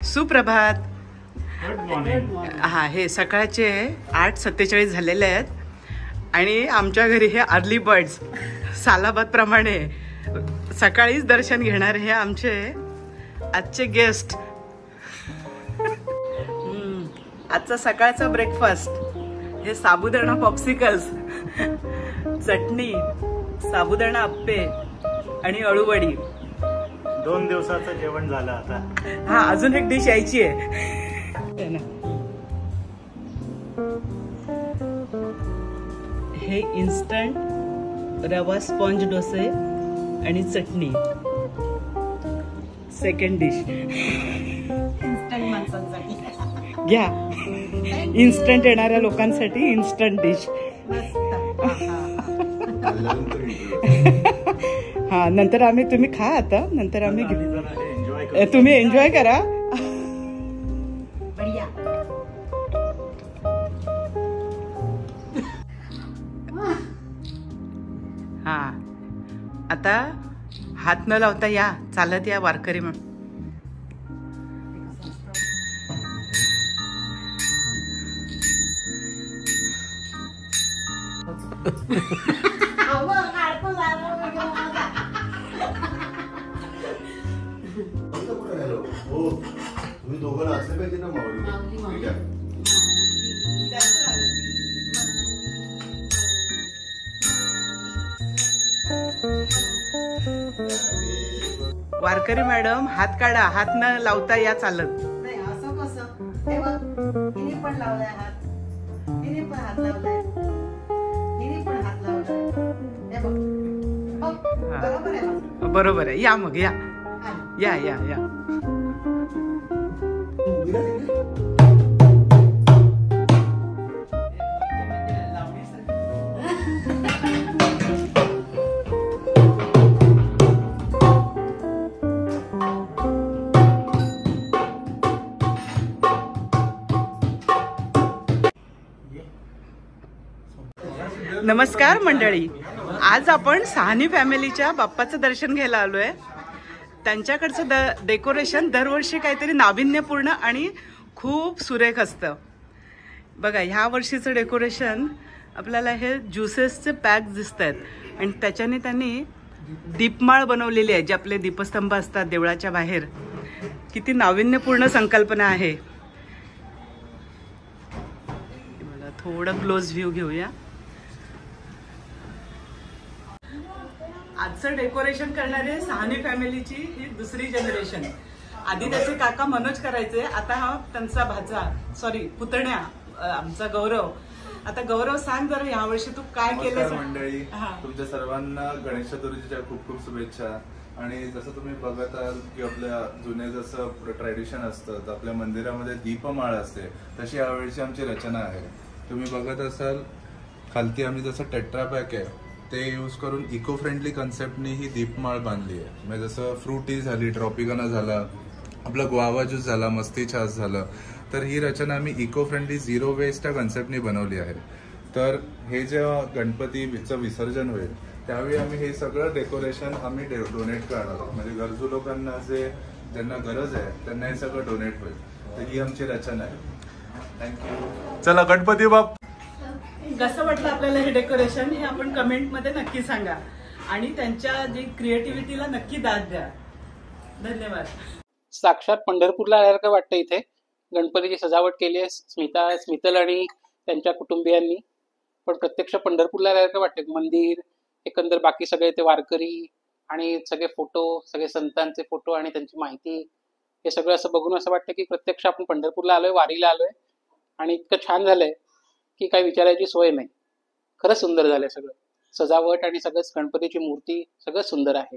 सुप्रभात. Good morning. हा, हे सकाळचे 8:47 झालेले आहेत आणि आमच्या घरी हे अर्ली बर्ड्स सालाबाद प्रमाणे सकाळीच दर्शन घेणारे हे आमचे आजचे गेस्ट. आजचा सकाळचा ब्रेकफास्ट हे साबुदाणा पॉप्सिकल्स, चटणी, साबुदाणा अप्पे आणि अळूवडी. 2 दिवसाचं जेवण झालं आता. हा, अजून एक डिश यायची आहे. हे इन्स्टंट रवा स्पॉन्ज डोसे आणि चटणी. सेकंड डिश इन्स्टंट माणसांसाठी घ्या. इन्स्टंट येणाऱ्या लोकांसाठी इन्स्टंट डिश. हा, नंतर आम्ही, तुम्ही खा आता, नंतर आम्ही तुम्ही एन्जॉय करा. बढिया. हा, आता हात न लावता या, चालत या वारकरी म्हणून. तुम्ही दोघं असले पाहिजे ना माऊली. वारकरी मॅडम, हात काढा. हात न लावता या, चालत. नाही, असं कसं? हे बघ, हिने पण लावलाय हात, हिने पण हात लावलाय, हिने पण हात लावलाय. हे बघ, हो, बरोबर आहे माझं. बरोबर आहे. या मग, या हा. या या या. नमस्कार मंडळी. आज आपण साहनी फॅमिलीच्या बाप्पाचं दर्शन घ्यायला आलोय. त्यांच्याकडचं डेकोरेशन दरवर्षी काहीतरी नाविन्यपूर्ण आणि खूप सुरेख असतं. बघा, ह्या वर्षीचं डेकोरेशन आपल्याला हे ज्युसेसचे पॅक दिसत आहेत आणि त्याच्याने त्यांनी दीपमाळ बनवलेली आहे, जे आपले दीपस्तंभ असतात देवळाच्या बाहेर. किती नाविन्यपूर्ण संकल्पना आहे. थोडं क्लोज व्ह्यू घेऊया. आजचं डेकोरेशन करणारे साहनी फॅमिलीची ही दुसरी जनरेशन. आधी त्याचे काका मनोज करायचे, आता हा त्यांचा भाचा, सॉरी पुतण्या, आमचा गौरव. आता गौरव, सांग जरा, यावर्षी तू काय केलं? मंडळी, तुमच्या सर्वांना गणेश चतुर्थीच्या खूप खूप शुभेच्छा. आणि जसं तुम्ही बघत आहात की आपल्या जुने जसं ट्रॅडिशन असतं, तर आपल्या मंदिरामध्ये दीपमाळ असते, तशी यावेळीची आमची रचना आहे. तुम्ही बघत असाल खालती आम्ही जसं टेट्रा पॅक आहे ते यूज करून इको फ्रेंडली कन्सेप्टनी ही दीपमाळ बांधली आहे. म्हणजे जसं फ्रुटी झाली, ट्रॉपिकाना झाला, आपला गुआवा ज्यूस झाला, मस्ती छास झालं, तर ही रचना आम्ही इको फ्रेंडली झिरो वेस्ट या कन्सेप्टनी बनवली आहे. तर हे जेव्हा गणपतीचं विसर्जन होईल त्यावेळी आम्ही हे सगळं डेकोरेशन आम्ही डोनेट करणार आहोत. म्हणजे गरजू लोकांना, ज्यांना गरज आहे त्यांना हे सगळं डोनेट होईल. तर ही आमची रचना आहे. थँक्यू. चला, गणपती बाप्पा. कसं वाटलं आपल्याला हे डेकोरेशन, हे आपण कमेंटमध्ये नक्की सांगा आणि त्यांच्या जी क्रिएटिव्हिटीला नक्की दाद द्या. धन्यवाद. साक्षात पंढरपूरला आल्यासारखं वाटतं. इथे गणपतीची सजावट केली आहे स्मितल आणि त्यांच्या कुटुंबियांनी, पण प्रत्यक्ष पंढरपूरला आल्यासारखं वाटतं. मंदिर, एकंदर बाकी सगळे ते वारकरी आणि सगळे फोटो, सगळे संतांचे फोटो आणि त्यांची माहिती, हे सगळं असं बघून असं वाटतं की प्रत्यक्ष आपण पंढरपूरला आलोय, वारीला आलोय. आणि इतकं छान झालंय की काही विचारायची सोय नाही. खरंच सुंदर झालंय सगळं. सजावट आणि सगळंच, गणपतीची मूर्ती, सगळं सुंदर आहे.